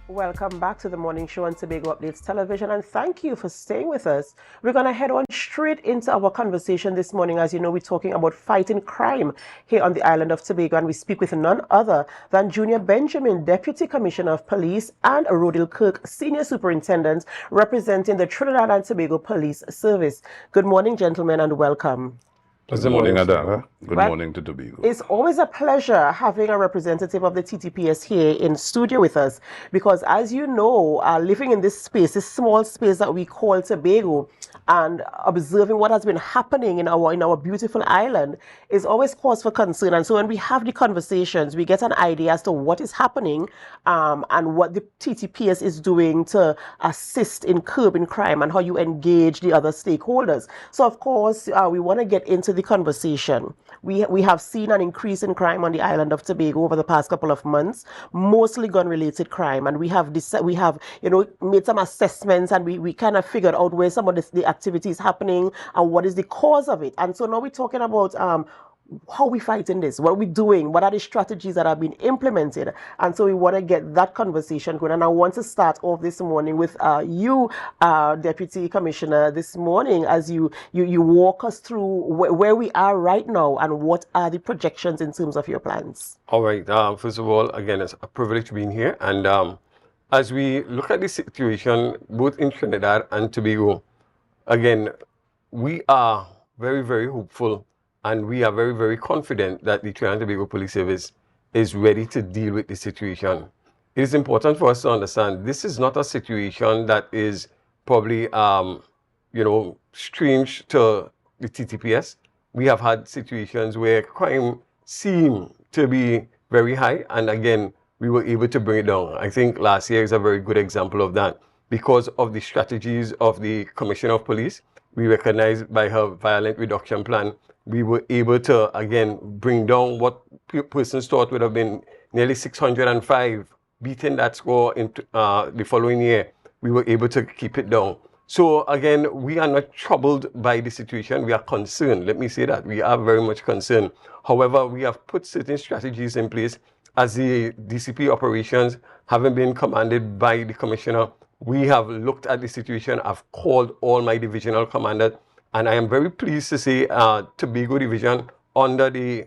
Welcome back to the morning show on Tobago Updates Television, and thank you for staying with us. We're going to head on straight into our conversation this morning. As you know, we're talking about fighting crime here on the island of Tobago, and we speak with none other than Junior Benjamin, Deputy Commissioner of Police, and Rohdill Kirk, Senior Superintendent, representing the Trinidad and Tobago Police Service. Good morning, gentlemen, and welcome. Good morning, Adanna. Good morning to Tobago. It's always a pleasure having a representative of the TTPS here in studio with us because, as you know, living in this space, this small space that we call Tobago, and observing what has been happening in our beautiful island is always cause for concern. And so when we have the conversations, we get an idea as to what is happening and what the TTPS is doing to assist in curbing crime and how you engage the other stakeholders. So, of course, we want to get into the conversation. We have seen an increase in crime on the island of Tobago over the past couple of months, mostly gun-related crime, and we have made some assessments, and we kind of figured out where some of the activity is happening and what is the cause of it. And so now we're talking about how we fighting this, what are we doing, what are the strategies that have been implemented, and so we want to get that conversation going. And I want to start off this morning with you, Deputy Commissioner, this morning as you walk us through where we are right now and what are the projections in terms of your plans. All right. First of all, again, it's a privilege being here, and as we look at the situation both in Trinidad and Tobago, again, we are very, very hopeful. And we are very, very confident that the Trinidad and Tobago Police Service is ready to deal with the situation. It is important for us to understand this is not a situation that is probably, strange to the TTPS. We have had situations where crime seemed to be very high, and again, we were able to bring it down. I think last year is a very good example of that. Because of the strategies of the Commissioner of Police, we recognized by her violent reduction plan, we were able to, again, bring down what persons thought would have been nearly 605, beating that score in the following year. We were able to keep it down. So, again, we are not troubled by the situation. We are concerned. Let me say that. We are very much concerned. However, we have put certain strategies in place as the DCP operations having been commanded by the Commissioner. We have looked at the situation. I've called all my divisional commanders, and I am very pleased to say Tobago Division, under the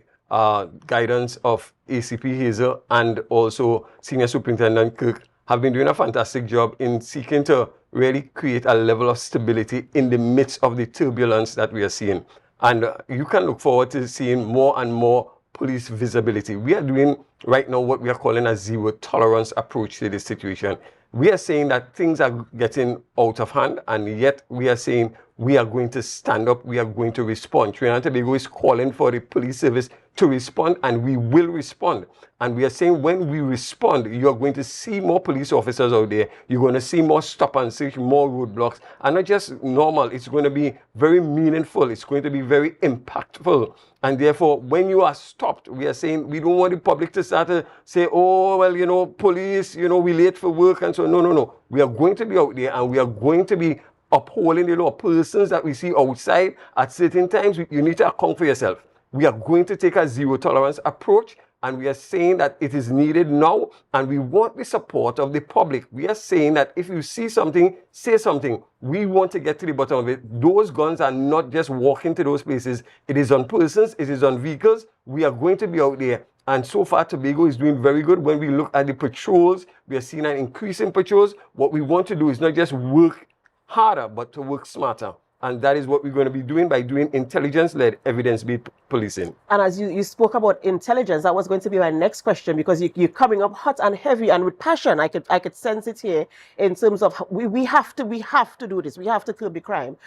guidance of ACP Hazel and also Senior Superintendent Kirk, have been doing a fantastic job in seeking to really create a level of stability in the midst of the turbulence that we are seeing. And you can look forward to seeing more and more police visibility. We are doing right now what we are calling a zero tolerance approach to this situation. We are saying that things are getting out of hand, and yet we are saying we are going to stand up, we are going to respond. Trinidad and Tobago is calling for the police service to respond, and we will respond. And we are saying when we respond, you are going to see more police officers out there. You're going to see more stop and search, more roadblocks, and not just normal. It's going to be very meaningful. It's going to be very impactful. And therefore, when you are stopped, we are saying we don't want the public to start to say, oh, well, police, we late for work and so on. No. We are going to be out there, and we are going to be upholding the law. Persons that we see outside at certain times, you need to account for yourself. We are going to take a zero tolerance approach, and we are saying that it is needed now, and we want the support of the public. We are saying that if you see something, say something. We want to get to the bottom of it. Those guns are not just walking to those places. It is on persons, it is on vehicles. We are going to be out there. And so far, Tobago is doing very good. When we look at the patrols, we are seeing an increase in patrols. What we want to do is not just work harder, but to work smarter. And that is what we're going to be doing by doing intelligence-led, evidence-based policing. And as you spoke about intelligence, that was going to be my next question, because you're coming up hot and heavy and with passion. I could sense it here in terms of we have to do this. We have to curb the crime.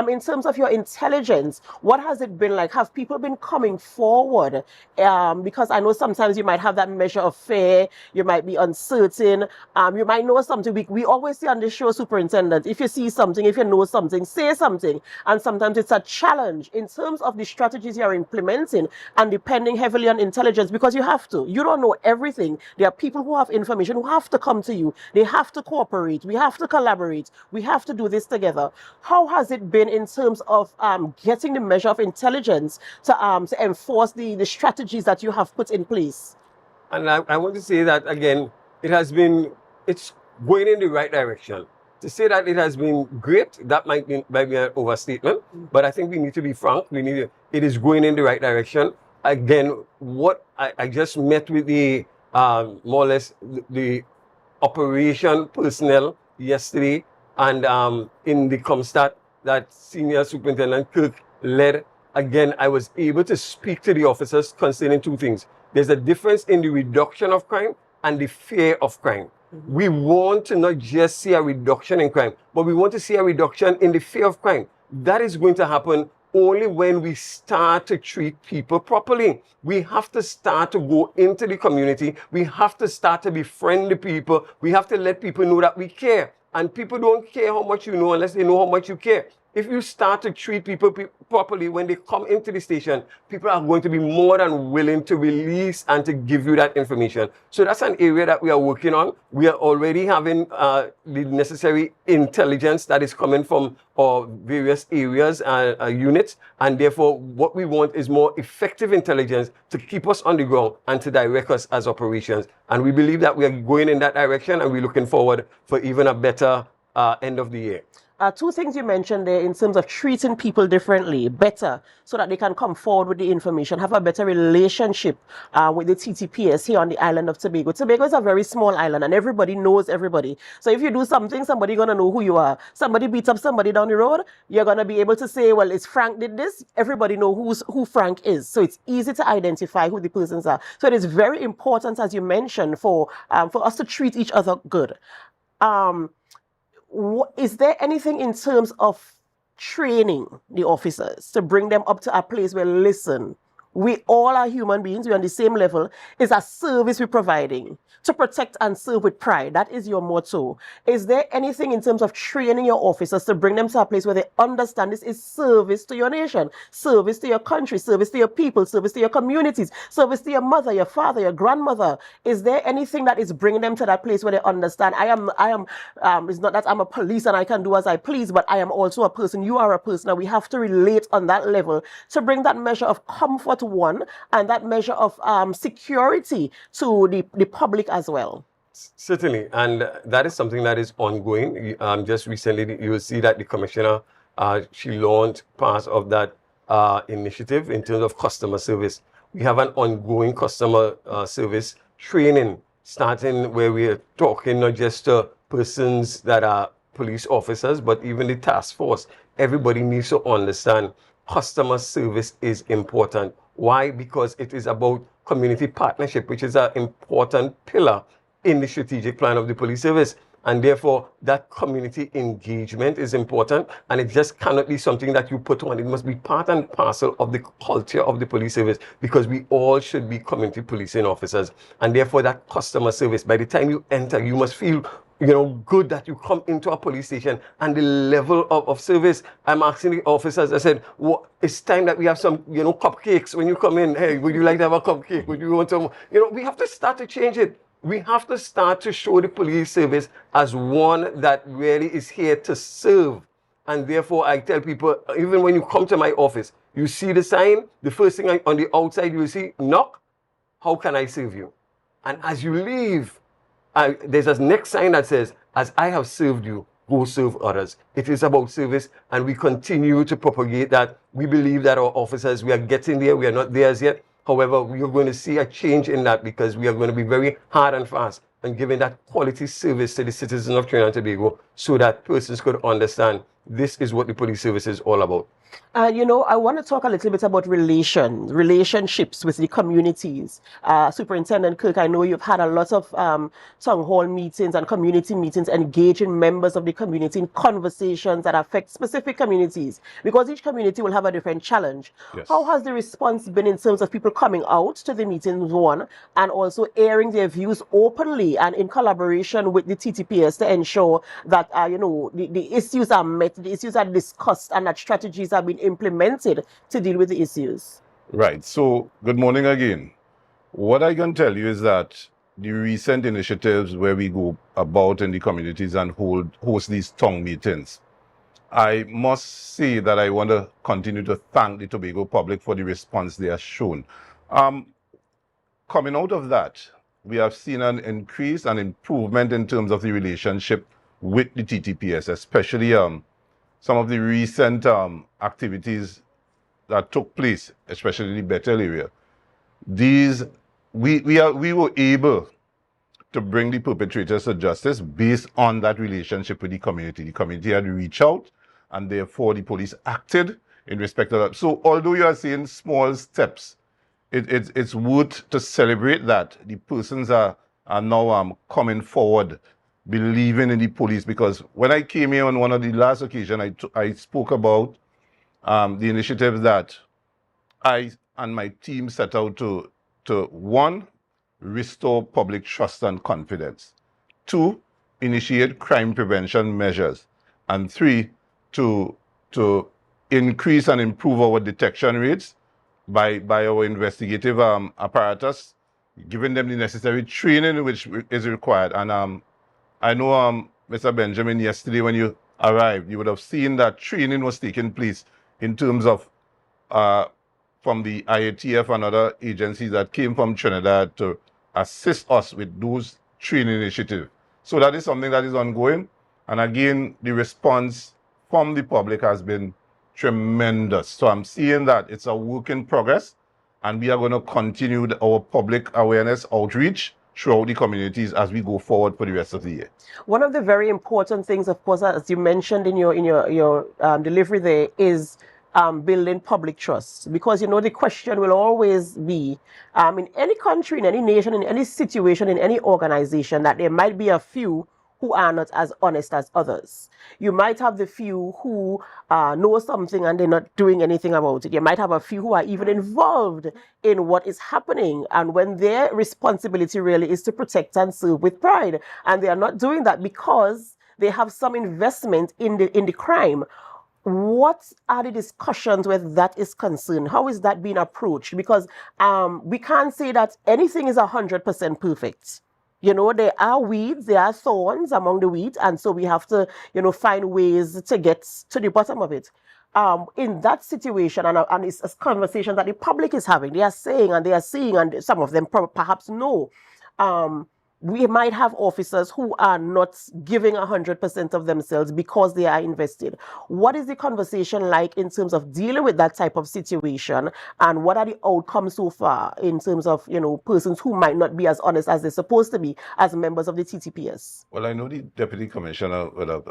In terms of your intelligence, what has it been like? Have people been coming forward? Because I know sometimes you might have that measure of fear. You might be uncertain. You might know something. We always say on the show, Superintendent, if you see something, if you know something, say something. And sometimes it's a challenge in terms of the strategies you're implementing and depending heavily on intelligence, because you have to. You don't know everything. There are people who have information who have to come to you. They have to cooperate. We have to collaborate. We have to do this together. How has it been in terms of getting the measure of intelligence to enforce the strategies that you have put in place? And I want to say that, again, it has been it's going in the right direction. To say that it has been great, that might be an overstatement, but I think we need to be frank. It is going in the right direction. Again, what I just met with the more or less the operation personnel yesterday, and in the Comstat that Senior Superintendent Kirk led. Again, I was able to speak to the officers concerning two things. There's a difference in the reduction of crime and the fear of crime. We want to not just see a reduction in crime, but we want to see a reduction in the fear of crime. That is going to happen only when we start to treat people properly. We have to start to go into the community. We have to start to befriend the people. We have to let people know that we care. And people don't care how much you know unless they know how much you care. If you start to treat people properly when they come into the station, people are going to be more than willing to release and to give you that information. So that's an area that we are working on. We are already having the necessary intelligence that is coming from our various areas and units. And therefore, what we want is more effective intelligence to keep us on the ground and to direct us as operations. And we believe that we are going in that direction, and we're looking forward for even a better end of the year. Two things you mentioned there in terms of treating people differently, better, so that they can come forward with the information, have a better relationship with the TTPS here on the island of Tobago. Tobago is a very small island and everybody knows everybody. So if you do something, somebody's going to know who you are. Somebody beats up somebody down the road, you're going to be able to say, well, it's Frank did this. Everybody knows who Frank is. So it's easy to identify who the persons are. So it is very important, as you mentioned, for us to treat each other good. Is there anything in terms of training the officers to bring them up to a place where, listen, we all are human beings, we're on the same level. It's a service we're providing to protect and serve with pride. That is your motto. Is there anything in terms of training your officers to bring them to a place where they understand this is service to your nation, service to your country, service to your people, service to your communities, service to your mother, your father, your grandmother? Is there anything that is bringing them to that place where they understand, it's not that I'm a police and I can do as I please, but I am also a person, you are a person, and we have to relate on that level to bring that measure of comfort one and that measure of security to the public as well. Certainly, and that is something that is ongoing. Just recently, you will see that the commissioner, she launched part of that initiative in terms of customer service. We have an ongoing customer service training, starting where we are talking not just to persons that are police officers, but even the task force. Everybody needs to understand customer service is important. Why? Because it is about community partnership, which is an important pillar in the strategic plan of the police service. And therefore, that community engagement is important, and it just cannot be something that you put on. It must be part and parcel of the culture of the police service, because we all should be community policing officers. And therefore, that customer service, by the time you enter, you must feel good that you come into a police station, and the level of service. I'm asking the officers, I said, well, it's time that we have some, cupcakes when you come in. Hey, would you like to have a cupcake? Would you want some? We have to start to change it. We have to start to show the police service as one that really is here to serve. And therefore, I tell people, even when you come to my office, you see the sign, the first thing on the outside, you will see, knock, how can I serve you? And as you leave, there's a next sign that says, as I have served you, go serve others. It is about service, and we continue to propagate that. We believe that our officers, we are getting there. We are not there as yet. However, we are going to see a change in that, because we are going to be very hard and fast and giving that quality service to the citizens of Trinidad and Tobago, so that persons could understand this is what the police service is all about. I want to talk a little bit about relationships with the communities. Superintendent Kirk, I know you've had a lot of town hall meetings and community meetings, engaging members of the community in conversations that affect specific communities, because each community will have a different challenge. Yes. How has the response been in terms of people coming out to the meetings, one, and also airing their views openly and in collaboration with the TTPS to ensure that, the issues are met, the issues are discussed, and that strategies are being implemented to deal with the issues? Right. So, good morning again. What I can tell you is that the recent initiatives where we go about in the communities and host these town meetings, I must say that I want to continue to thank the Tobago public for the response they have shown. Coming out of that, we have seen an increase and improvement in terms of the relationship with the TTPS, especially some of the recent activities that took place, especially in the Bethel area. These we were able to bring the perpetrators to justice based on that relationship with the community. The community had reached out, and therefore the police acted in respect of that. So although you are seeing small steps, it's worth to celebrate that the persons are now coming forward, believing in the police. Because when I came here on one of the last occasions, I spoke about the initiatives that I and my team set out to one, restore public trust and confidence. 2, initiate crime prevention measures. And 3, to increase and improve our detection rates by our investigative apparatus, giving them the necessary training which is required. And I know, Mr. Benjamin, yesterday when you arrived, you would have seen that training was taking place in terms of from the IATF and other agencies that came from Trinidad to assist us with those training initiatives. So that is something that is ongoing. And again, the response from the public has been tremendous. So I'm seeing that it's a work in progress, and we are going to continue our public awareness outreach throughout the communities as we go forward for the rest of the year. One of the very important things, of course, as you mentioned in your delivery there, is building public trust. Because, you know, the question will always be, in any country, in any nation, in any situation, in any organization, that there might be a few who are not as honest as others. You might have the few who know something and they're not doing anything about it. You might have a few who are even involved in what is happening, and when their responsibility really is to protect and serve with pride, and they are not doing that because they have some investment in the crime. What are the discussions where that is concerned? How is that being approached? Because we can't say that anything is 100% perfect. You know, there are weeds, there are thorns among the wheat, and so we have to, you know, find ways to get to the bottom of it. In that situation, and it's a conversation that the public is having, they are saying and they are seeing, and some of them perhaps know, we might have officers who are not giving 100% of themselves because they are invested. What is the conversation like in terms of dealing with that type of situation, and what are the outcomes so far in terms of, you know, persons who might not be as honest as they're supposed to be as members of the TTPS? Well, I know the Deputy Commissioner would have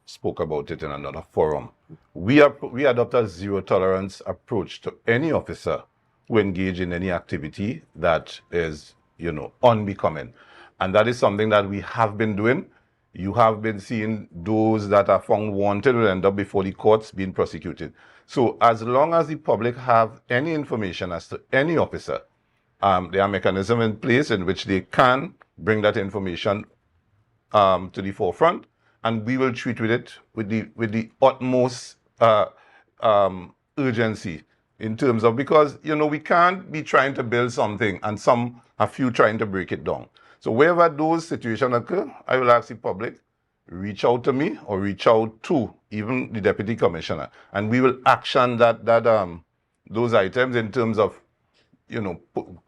spoke about it in another forum. We adopt a zero tolerance approach to any officer who engage in any activity that is, you know, unbecoming. And that is something that we have been doing. You have been seeing those that are found wanted will end up before the courts being prosecuted. So as long as the public have any information as to any officer, there are mechanisms in place in which they can bring that information to the forefront, and we will treat with it with the utmost urgency in terms of, because, you know, we can't be trying to build something and a few trying to break it down. So wherever those situations occur, I will ask the public, reach out to me or reach out to even the Deputy Commissioner, and we will action those items in terms of, you know,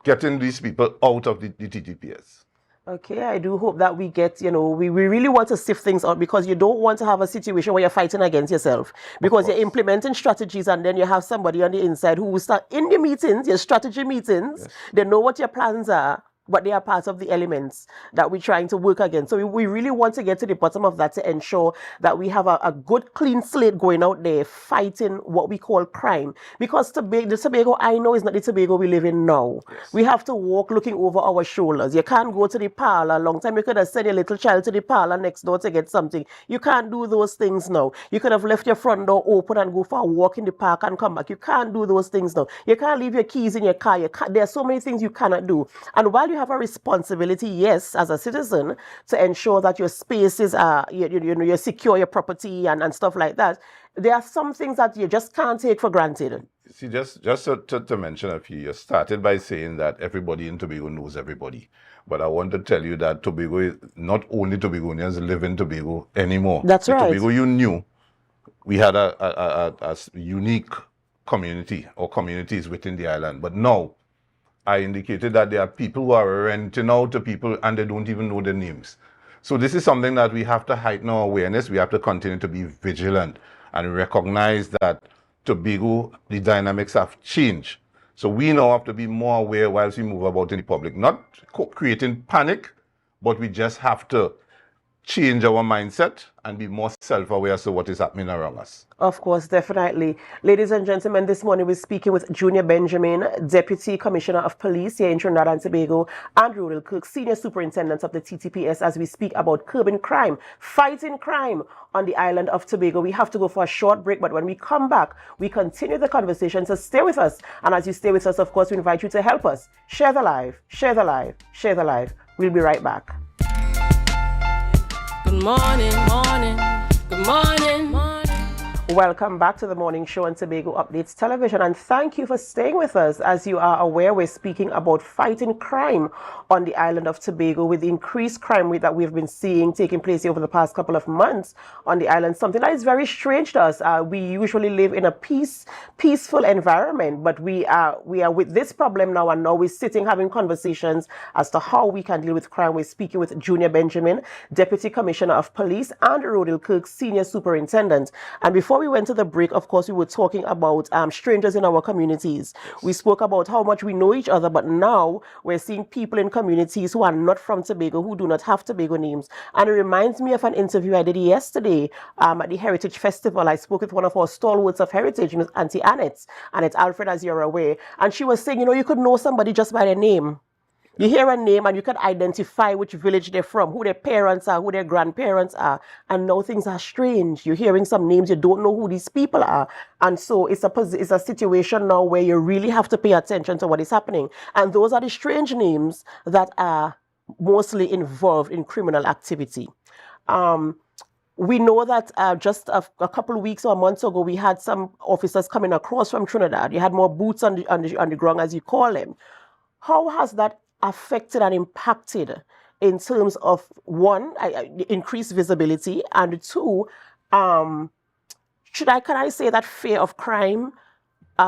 getting these people out of the TTPS. Okay, I do hope that we get, you know, we really want to sift things out, because you don't want to have a situation where you're fighting against yourself, because you're implementing strategies and then you have somebody on the inside who will start in the meetings, your strategy meetings, yes. They know what your plans are, but they are part of the elements that we're trying to work against. So we really want to get to the bottom of that to ensure that we have a good, clean slate going out there fighting what we call crime. Because the Tobago I know is not the Tobago we live in now. Yes. We have to walk looking over our shoulders. You can't go to the parlor. A long time you could have sent your little child to the parlor next door to get something. You can't do those things now. You could have left your front door open and go for a walk in the park and come back. You can't do those things now. You can't leave your keys in your car. There are so many things you cannot do. And while you have a responsibility, yes, as a citizen, to ensure that your spaces are, you secure your property and stuff like that, there are some things that you just can't take for granted. See, just to mention a few, you started by saying that everybody in Tobago knows everybody. But I want to tell you that Tobago is not only Tobagonians live in Tobago anymore. That's right. Tobago you knew, we had a unique community or communities within the island. But now, I indicated that there are people who are renting out to people and they don't even know their names. So this is something that we have to heighten our awareness. We have to continue to be vigilant and recognize that Tobago, the dynamics have changed. So we now have to be more aware whilst we move about in the public, not creating panic, but we just have to change our mindset and be more self-aware as to what is happening around us. Of course, definitely. Ladies and gentlemen, this morning we're speaking with Junior Benjamin, Deputy Commissioner of Police here in Trinidad and Tobago, and Rohdill Kirk, Senior Superintendent of the TTPS, as we speak about curbing crime, fighting crime on the island of Tobago. We have to go for a short break, but when we come back, we continue the conversation, so stay with us. And as you stay with us, of course, we invite you to help us. Share the live, share the live, share the live. We'll be right back. Good morning, good morning. Welcome back to the morning show on Tobago Updates Television, and thank you for staying with us. As you are aware, we're speaking about fighting crime on the island of Tobago with the increased crime rate that we've been seeing taking place over the past couple of months on the island, something that is very strange to us. We usually live in a peaceful environment, but we are with this problem now, and now we're sitting having conversations as to how we can deal with crime. We're speaking with Junior Benjamin, Deputy Commissioner of Police, and Rohdill Kirk, Senior Superintendent. And before we went to the break, of course, we were talking about strangers in our communities. We spoke about how much we know each other, but now we're seeing people in communities who are not from Tobago, who do not have Tobago names. And it reminds me of an interview I did yesterday at the Heritage Festival. I spoke with one of our stalwarts of heritage, Auntie Annette Alfred, as you're aware. And she was saying, you could know somebody just by their name. You hear a name and you can identify which village they're from, who their parents are, who their grandparents are. And now things are strange. You're hearing some names, you don't know who these people are. And so it's a situation now where you really have to pay attention to what is happening. And those are the strange names that are mostly involved in criminal activity. We know that just a couple of weeks or months ago, we had some officers coming across from Trinidad. You had more boots on the ground, as you call them. How has that affected and impacted in terms of, one, increased visibility, and two, can I say that fear of crime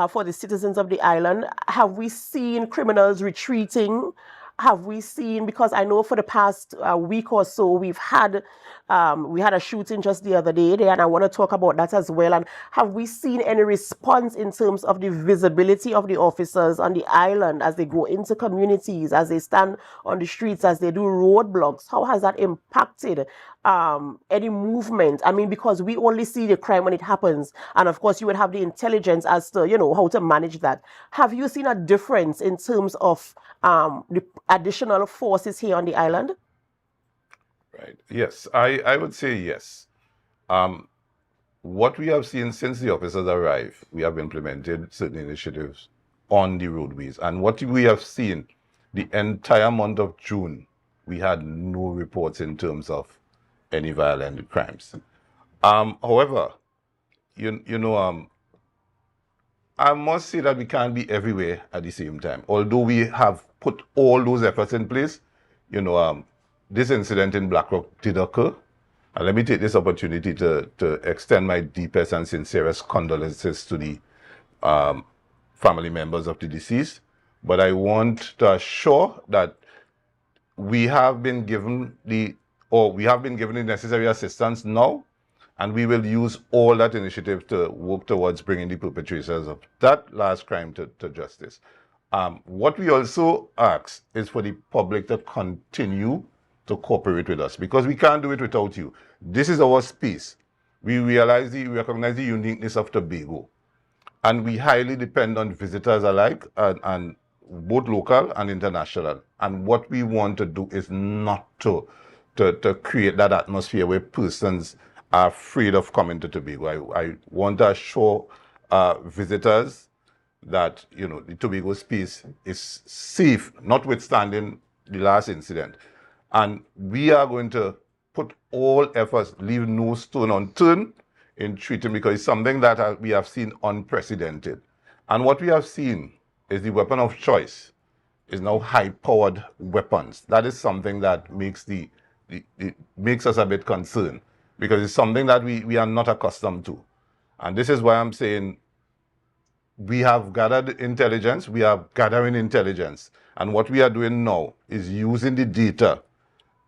for the citizens of the island? Have we seen criminals retreating? Have we seen, because I know for the past week or so, we had a shooting just the other day there, and I want to talk about that as well. And have we seen any response in terms of the visibility of the officers on the island as they go into communities, as they stand on the streets, as they do roadblocks? How has that impacted any movement? I mean, because we only see the crime when it happens, and of course you would have the intelligence as to how to manage that. Have you seen a difference in terms of the additional forces here on the island? Right. Yes, I would say yes. What we have seen since the officers arrived, we have implemented certain initiatives on the roadways. And what we have seen, the entire month of June, we had no reports in terms of any violent crimes. However, I must say that we can't be everywhere at the same time. Although we have put all those efforts in place, this incident in Black Rock did occur. And let me take this opportunity to extend my deepest and sincerest condolences to the family members of the deceased. But I want to assure that we have been given the necessary assistance now, and we will use all that initiative to work towards bringing the perpetrators of that last crime to justice. What we also ask is for the public to continue to cooperate with us, because we can't do it without you. This is our space. We recognize the uniqueness of Tobago, and we highly depend on visitors alike, and both local and international. And what we want to do is not to create that atmosphere where persons are afraid of coming to Tobago. I want to assure visitors that the Tobago space is safe, notwithstanding the last incident. And we are going to put all efforts, leave no stone unturned in treating, because it's something that we have seen unprecedented. And what we have seen is the weapon of choice is now high-powered weapons. That is something that makes makes us a bit concerned, because it's something that we are not accustomed to. And this is why I'm saying we have gathered intelligence, we are gathering intelligence. And what we are doing now is using the data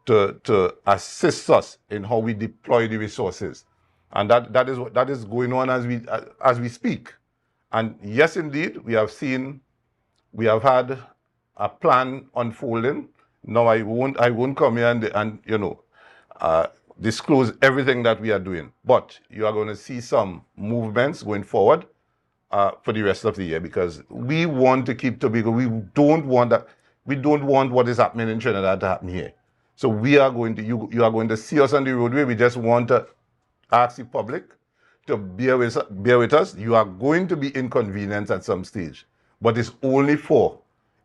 to assist us in how we deploy the resources. And that is going on as we speak. And yes, indeed, we have had a plan unfolding. Now I won't come here and disclose everything that we are doing, but you are going to see some movements going forward for the rest of the year, because we want to keep Tobago. We don't want what is happening in Trinidad to happen here. So you are going to see us on the roadway. We just want to ask the public to bear with us. You are going to be inconvenienced at some stage, but it's only for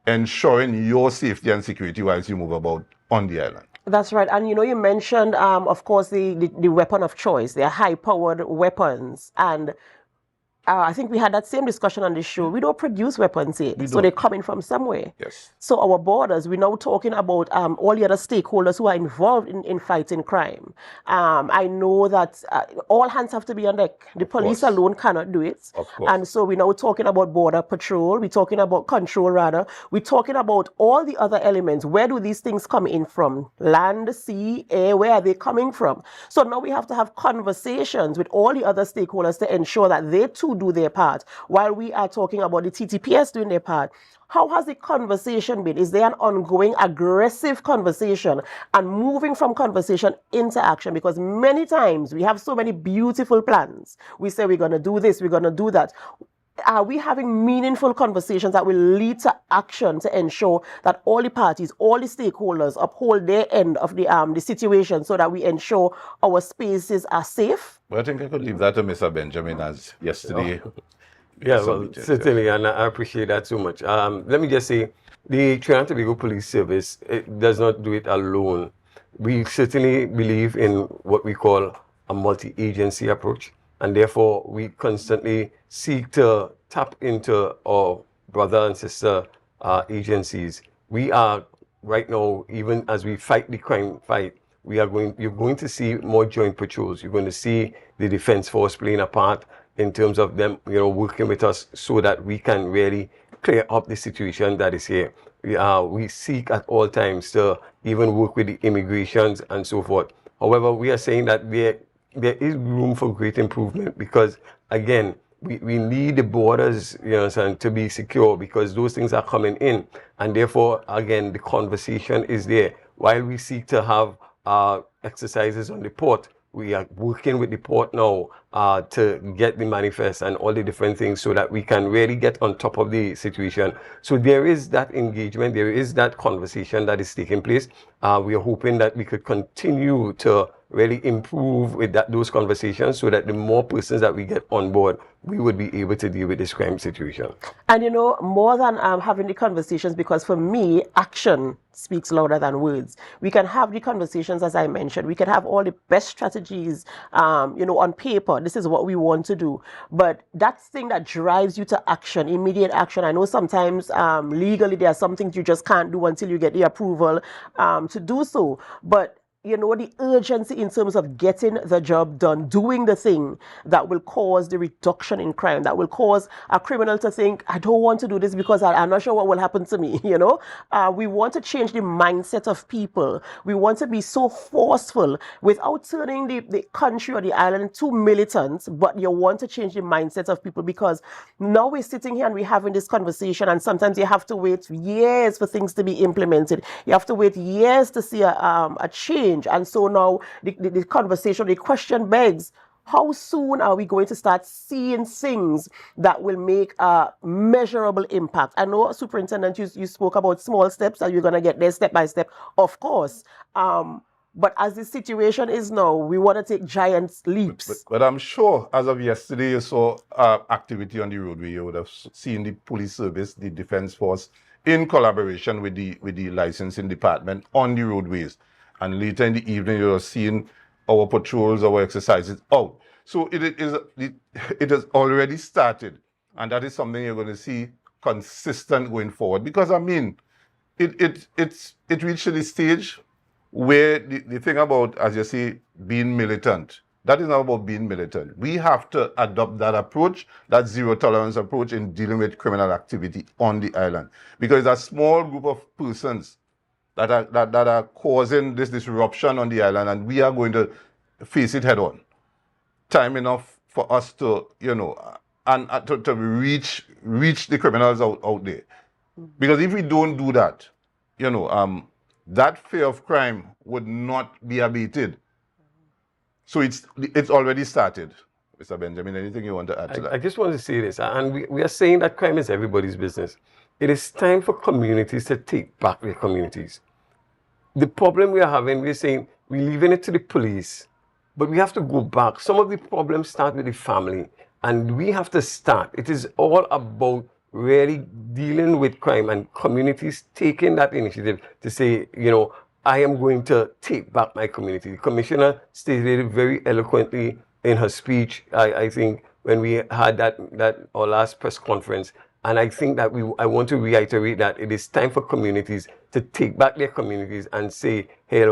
ensuring your safety and security whilst you move about on the island. That's right. And you mentioned, of course, the weapon of choice. They are high-powered weapons. And I think we had that same discussion on the show. We don't produce weapons here, so they're coming from somewhere. Yes. So our borders, we're now talking about all the other stakeholders who are involved in fighting crime. I know that all hands have to be on deck. The police alone cannot do it. Of course. And so we're now talking about border patrol. We're talking about control, rather. We're talking about all the other elements. Where do these things come in from? Land, sea, air, where are they coming from? So now we have to have conversations with all the other stakeholders to ensure that they too do their part, while we are talking about the TTPS doing their part. How has the conversation been? Is there an ongoing aggressive conversation and moving from conversation into action? Because many times we have so many beautiful plans. We say we're going to do this, we're going to do that. Are we having meaningful conversations that will lead to action to ensure that all the parties, all the stakeholders uphold their end of the situation, so that we ensure our spaces are safe? Well, I think I could leave that to Mr. Benjamin, as yesterday. Yeah, well, certainly, and I appreciate that so much. Let me just say, the Trinidad and Tobago Police Service, it does not do it alone. We certainly believe in what we call a multi-agency approach, and therefore we constantly seek to tap into our brother and sister agencies. We are right now, even as we fight the crime fight, you're going to see more joint patrols. You're going to see the Defense Force playing a part in terms of them, working with us so that we can really clear up the situation that is here. We seek at all times to even work with the immigrations and so forth. However, we are saying that there is room for great improvement, because again, we need the borders, to be secure, because those things are coming in, and therefore, again, the conversation is there. While we seek to have exercises on the port, we are working with the port now to get the manifest and all the different things so that we can really get on top of the situation. So there is that engagement, there is that conversation that is taking place. We are hoping that we could continue to really improve with those conversations, so that the more persons that we get on board, we would be able to deal with this crime situation. And more than having the conversations, because for me, action speaks louder than words. We can have the conversations, as I mentioned. We can have all the best strategies, on paper. This is what we want to do. But that thing that drives you to action, immediate action. I know sometimes legally there are some things you just can't do until you get the approval to do so. But the urgency in terms of getting the job done, doing the thing that will cause the reduction in crime, that will cause a criminal to think, I don't want to do this because I'm not sure what will happen to me, We want to change the mindset of people. We want to be so forceful without turning the country or the island too militant, but you want to change the mindset of people, because now we're sitting here and we're having this conversation, and sometimes you have to wait years for things to be implemented. You have to wait years to see a change. And so now the conversation, the question begs, how soon are we going to start seeing things that will make a measurable impact? I know, Superintendent, you spoke about small steps, and you're going to get there step by step, of course. But as the situation is now, we want to take giant leaps. But I'm sure as of yesterday, you saw activity on the roadway. You would have seen the police service, the Defense Force, in collaboration with the licensing department on the roadways. And later in the evening, you're seeing our patrols, our exercises out. So it has already started. And that is something you're going to see consistent going forward. Because, it reached the stage where the thing about, as you say, being militant That is not about being militant. We have to adopt that approach, that zero tolerance approach in dealing with criminal activity on the island. Because it's a small group of persons that are causing this disruption on the island, and we are going to face it head on. Time enough for us to, and to reach the criminals out there. Because if we don't do that, that fear of crime would not be abated. So it's already started. Mr. Benjamin, anything you want to add to that? I just want to say this, and we are saying that crime is everybody's business. It is time for communities to take back their communities. The problem we are having, we're saying we're leaving it to the police, but we have to go back. Some of the problems start with the family, and we have to start. It is all about really dealing with crime and communities taking that initiative to say, I am going to take back my community. The commissioner stated it very eloquently in her speech, I think, when we had our last press conference. And I think that I want to reiterate that it is time for communities to take back their communities and say, hey,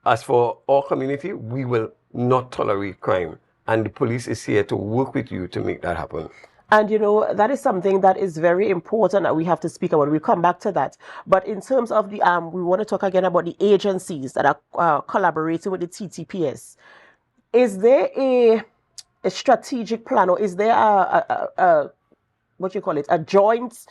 as for our community, we will not tolerate crime. And the police is here to work with you to make that happen. And, that is something that is very important that we have to speak about. We'll come back to that. But in terms of we want to talk again about the agencies that are collaborating with the TTPS. Is there a strategic plan, or is there a joint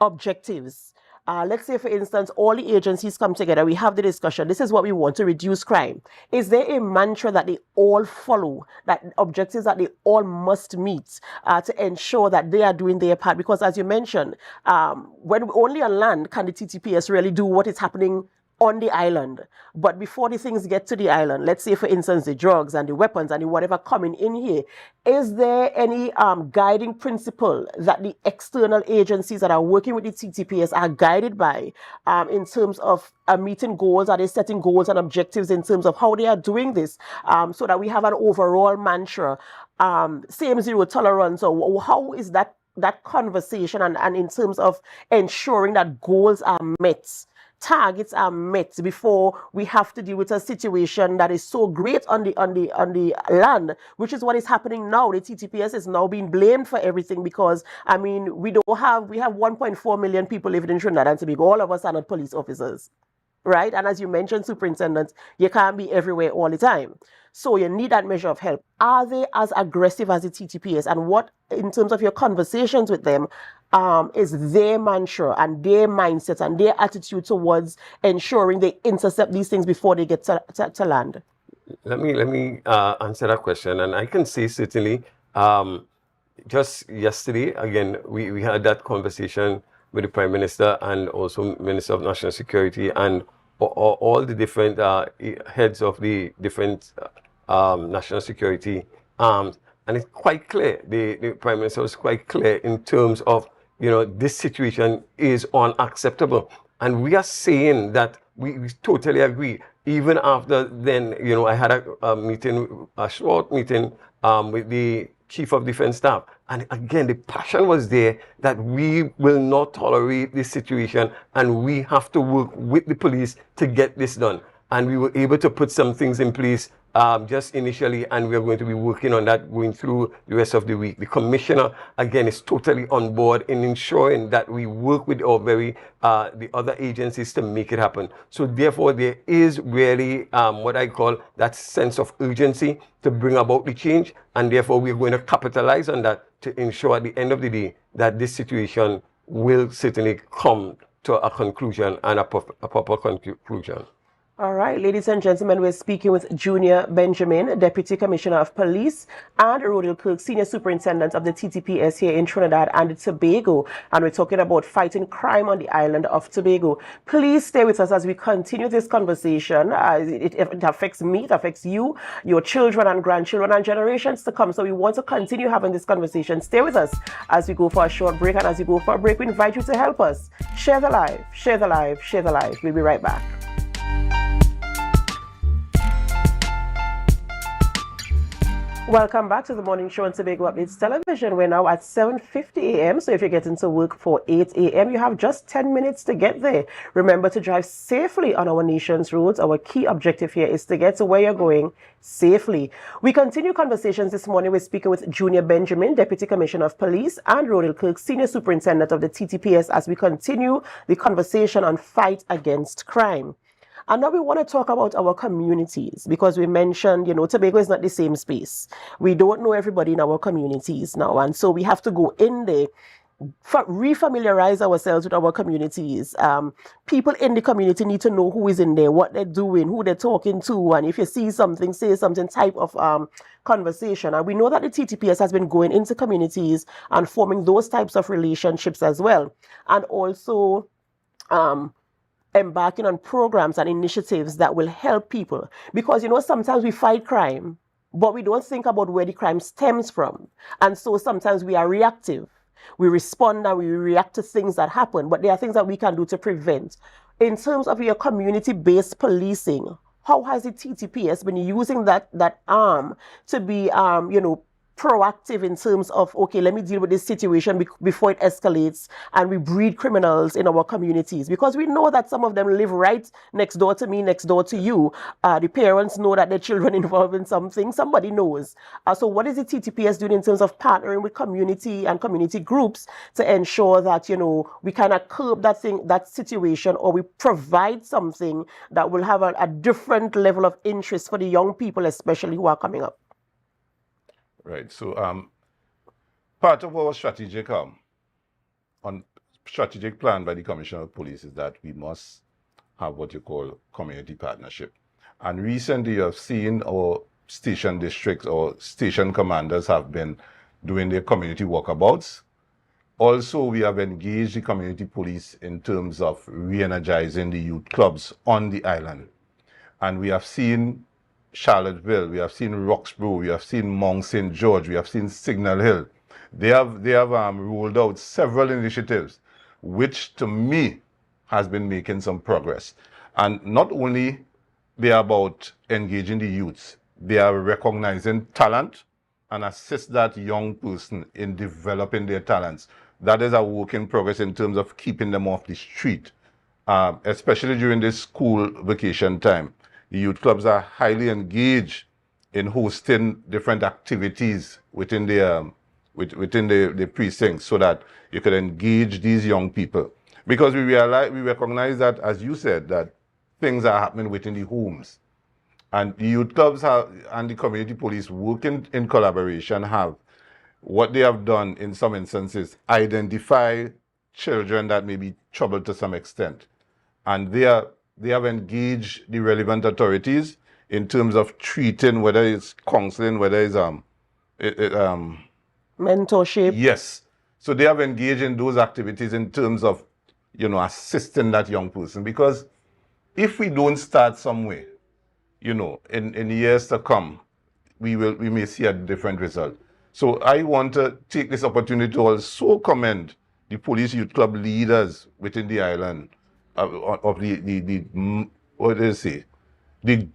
objectives? Let's say, for instance, all the agencies come together, we have the discussion, this is what we want to reduce crime. Is there a mantra that they all follow, that objectives that they all must meet to ensure that they are doing their part? Because as you mentioned, when only on land can the TTPS really do what is happening on the island. But before the things get to the island, let's say, for instance, the drugs and the weapons and the whatever coming in here, is there any guiding principle that the external agencies that are working with the TTPS are guided by in terms of meeting goals? Are they setting goals and objectives in terms of how they are doing this so that we have an overall mantra, same zero tolerance? Or how is that conversation and in terms of ensuring that goals are met, targets are met before we have to deal with a situation that is so great on the land, which is what is happening now. The TTPS is now being blamed for everything because, we have 1.4 million people living in Trinidad and Tobago. All of us are not police officers, right? And as you mentioned, Superintendent, you can't be everywhere all the time. So you need that measure of help. Are they as aggressive as the TTPS? And what, in terms of your conversations with them, is their mantra and their mindset and their attitude towards ensuring they intercept these things before they get to land? Let me answer that question. And I can say certainly, just yesterday, again, we had that conversation with the Prime Minister and also Minister of National Security and all the different heads of the different national security arms. And it's quite clear, the Prime Minister was quite clear in terms of, this situation is unacceptable. And we are saying that we totally agree. Even after then, I had a short meeting with the Chief of Defense Staff. And again, the passion was there that we will not tolerate this situation and we have to work with the police to get this done. And we were able to put some things in place just initially, and we are going to be working on that going through the rest of the week. The Commissioner, again, is totally on board in ensuring that we work with the other agencies to make it happen. So therefore, there is really what I call that sense of urgency to bring about the change, and therefore we're going to capitalize on that to ensure at the end of the day that this situation will certainly come to a conclusion and a proper conclusion. All right, ladies and gentlemen, we're speaking with Junior Benjamin, Deputy Commissioner of Police, and Rohdill Kirk, Senior Superintendent of the TTPS here in Trinidad and Tobago. And we're talking about fighting crime on the island of Tobago. Please stay with us as we continue this conversation. It affects me, it affects you, your children and grandchildren and generations to come. So we want to continue having this conversation. Stay with us as we go for a short break. And as we go for a break, we invite you to help us. Share the live, share the live, share the live. We'll be right back. Welcome back to the morning show on Tobago Updates Television. We're now at 7:50 a.m. So if you're getting to work for 8 a.m., you have just 10 minutes to get there. Remember to drive safely on our nation's roads. Our key objective here is to get to where you're going safely. We continue conversations this morning. We're speaking with Junior Benjamin, Deputy Commissioner of Police, and Rohdill Kirk, Senior Superintendent of the TTPS, as we continue the conversation on fight against crime. And now we want to talk about our communities, because we mentioned, Tobago is not the same space. We don't know everybody in our communities now. And so we have to go in there, refamiliarize ourselves with our communities. People in the community need to know who is in there, what they're doing, who they're talking to. And if you see something, say something type of conversation. And we know that the TTPS has been going into communities and forming those types of relationships as well. And also, embarking on programs and initiatives that will help people. Because, sometimes we fight crime, but we don't think about where the crime stems from. And so sometimes we are reactive. We respond and we react to things that happen, but there are things that we can do to prevent. In terms of your community-based policing, how has the TTPS been using that arm to be, proactive in terms of, okay, let me deal with this situation before it escalates and we breed criminals in our communities? Because we know that some of them live right next door to me, next door to you. The parents know that their children involved in something. Somebody knows. So what is the TTPS doing in terms of partnering with community and community groups to ensure that, we kind of curb that situation, or we provide something that will have a different level of interest for the young people, especially who are coming up? Right. So part of our strategic plan by the Commissioner of Police is that we must have what you call community partnership. And recently you have seen our station districts or station commanders have been doing their community walkabouts. Also, we have engaged the community police in terms of re-energizing the youth clubs on the island. And we have seen Charlottesville, we have seen Roxborough, we have seen Mount St. George, we have seen Signal Hill. They have rolled out several initiatives, which to me has been making some progress. And not only they are about engaging the youths, they are recognizing talent and assist that young person in developing their talents. That is a work in progress in terms of keeping them off the street, especially during this school vacation time. The youth clubs are highly engaged in hosting different activities within the precincts so that you can engage these young people. Because we recognize that, as you said, that things are happening within the homes. And the youth clubs and the community police working in collaboration have, what they have done in some instances, identify children that may be troubled to some extent. And they have engaged the relevant authorities in terms of treating, whether it's counseling, whether it's mentorship. Yes. So they have engaged in those activities in terms of, assisting that young person. Because if we don't start somewhere, in years to come, we may see a different result. So I want to take this opportunity to also commend the police youth club leaders within the island of the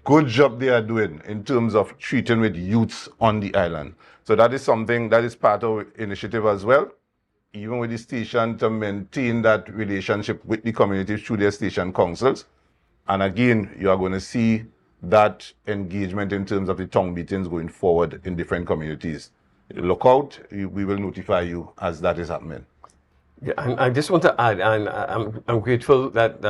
good job they are doing in terms of treating with youths on the island. So that is something that is part of the initiative as well, even with the station, to maintain that relationship with the community through their station councils. And again, you are going to see that engagement in terms of the tongue meetings going forward in different communities. Look out, we will notify you as that is happening. Yeah, and I just want to add, and I'm grateful that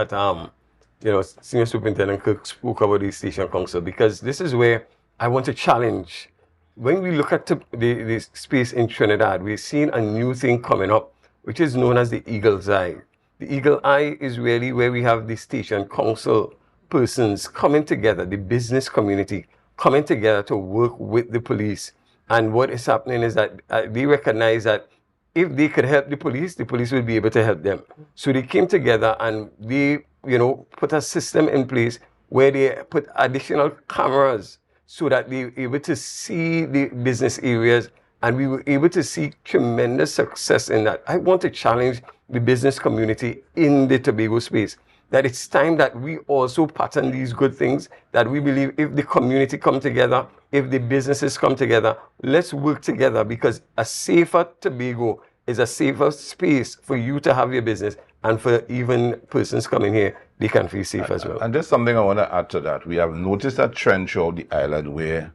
Senior Superintendent Kirk spoke about the station council, because this is where I want to challenge. When we look at the space in Trinidad, we're seeing a new thing coming up, which is known as the Eagle's Eye. The Eagle Eye is really where we have the station council persons coming together, the business community coming together to work with the police. And what is happening is that they recognize that if they could help the police will be able to help them. So they came together and they, put a system in place where they put additional cameras so that they were able to see the business areas, and we were able to see tremendous success in that. I want to challenge the business community in the Tobago space that it's time that we also pattern these good things, that we believe if the community come together, if the businesses come together, let's work together, because a safer Tobago is a safer space for you to have your business, and for even persons coming here, they can feel safe as well. And there's something I want to add to that. We have noticed a trend throughout the island where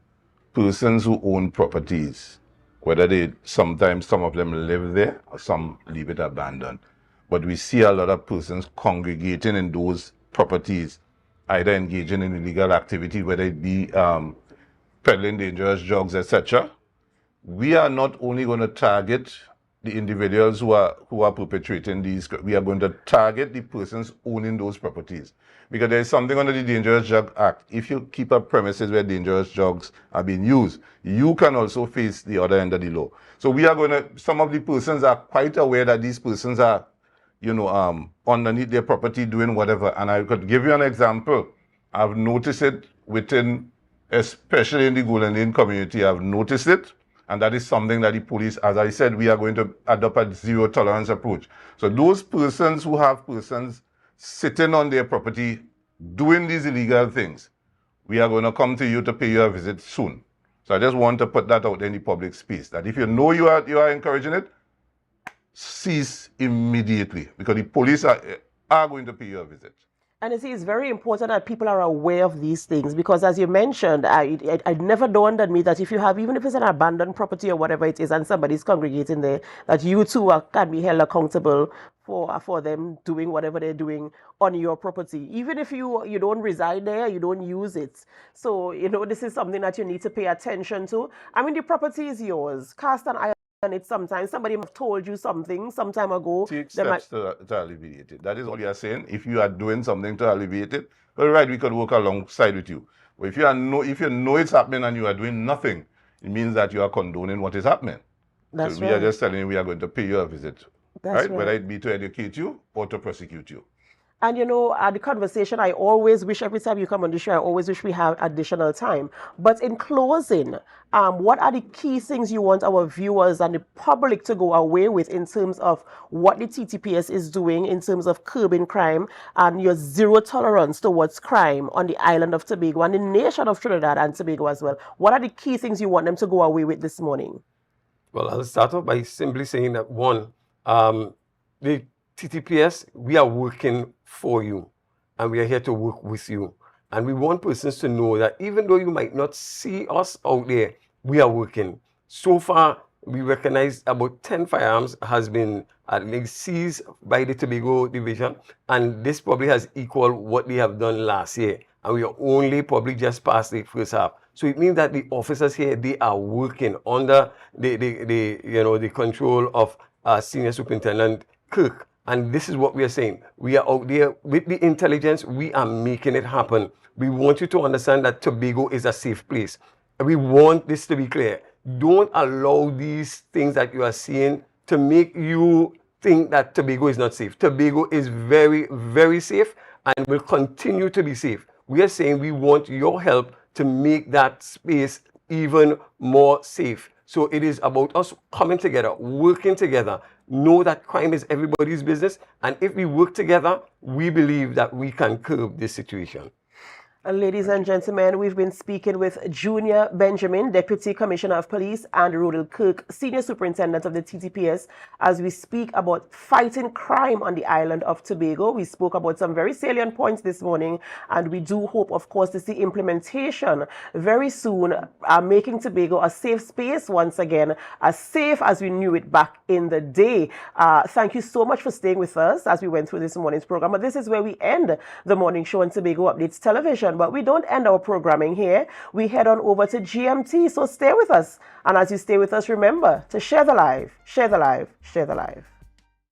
persons who own properties, whether sometimes some of them live there or some leave it abandoned, but we see a lot of persons congregating in those properties, either engaging in illegal activity, whether it be peddling dangerous drugs, etc. We are not only going to target the individuals who are perpetrating these, we are going to target the persons owning those properties. Because there is something under the Dangerous Drug Act. If you keep up premises where dangerous drugs are being used, you can also face the other end of the law. So we are going to, some of the persons are quite aware that these persons are, underneath their property doing whatever. And I could give you an example. I've noticed it within, especially in the Golden Lane community, I've noticed it. And that is something that the police, as I said, we are going to adopt a zero tolerance approach. So those persons who have persons sitting on their property doing these illegal things, we are going to come to you to pay you a visit soon. So I just want to put that out in the public space, that if you know you are encouraging it, cease immediately, because the police are going to pay you a visit. And you see, it's very important that people are aware of these things, because as you mentioned, it never dawned on me that if you have, even if it's an abandoned property or whatever it is, and somebody's congregating there, that you too can be held accountable for them doing whatever they're doing on your property. Even if you don't reside there, you don't use it. So, this is something that you need to pay attention to. I mean, the property is yours. Cast an eye on it sometimes. Somebody might have told you something some time ago. Take steps to alleviate it. That is all you are saying. If you are doing something to alleviate it, all right, we could work alongside with you. But if you know it's happening and you are doing nothing, it means that you are condoning what is happening. That's so right. We are just telling you we are going to pay you a visit. That's right? Whether it be to educate you or to prosecute you. And the conversation, I always wish, every time you come on the show, I always wish we have additional time. But in closing, what are the key things you want our viewers and the public to go away with in terms of what the TTPS is doing in terms of curbing crime and your zero tolerance towards crime on the island of Tobago and the nation of Trinidad and Tobago as well? What are the key things you want them to go away with this morning? Well, I'll start off by simply saying that, one, the TTPS, we are working for you, and we are here to work with you. And we want persons to know that even though you might not see us out there, we are working. So far, we recognize about 10 firearms has been at least seized by the Tobago Division, and this probably has equaled what they have done last year. And we are only probably just past the first half. So it means that the officers here, they are working under the control of Senior Superintendent Kirk. And this is what we are saying. We are out there with the intelligence. We are making it happen. We want you to understand that Tobago is a safe place. We want this to be clear. Don't allow these things that you are seeing to make you think that Tobago is not safe. Tobago is very, very safe and will continue to be safe. We are saying we want your help to make that space even more safe. So it is about us coming together, working together. Know that crime is everybody's business. And if we work together, we believe that we can curb this situation. Ladies and gentlemen, we've been speaking with Junior Benjamin, Deputy Commissioner of Police, and Rohdill Kirk, Senior Superintendent of the TTPS, as we speak about fighting crime on the island of Tobago. We spoke about some very salient points this morning, and we do hope, of course, to see implementation very soon, making Tobago a safe space once again, as safe as we knew it back in the day. Thank you so much for staying with us as we went through this morning's program. But this is where we end the morning show on Tobago Updates Television. But we don't end our programming here. We head on over to GMT, so stay with us. And as you stay with us, remember to share the live, share the live, share the live.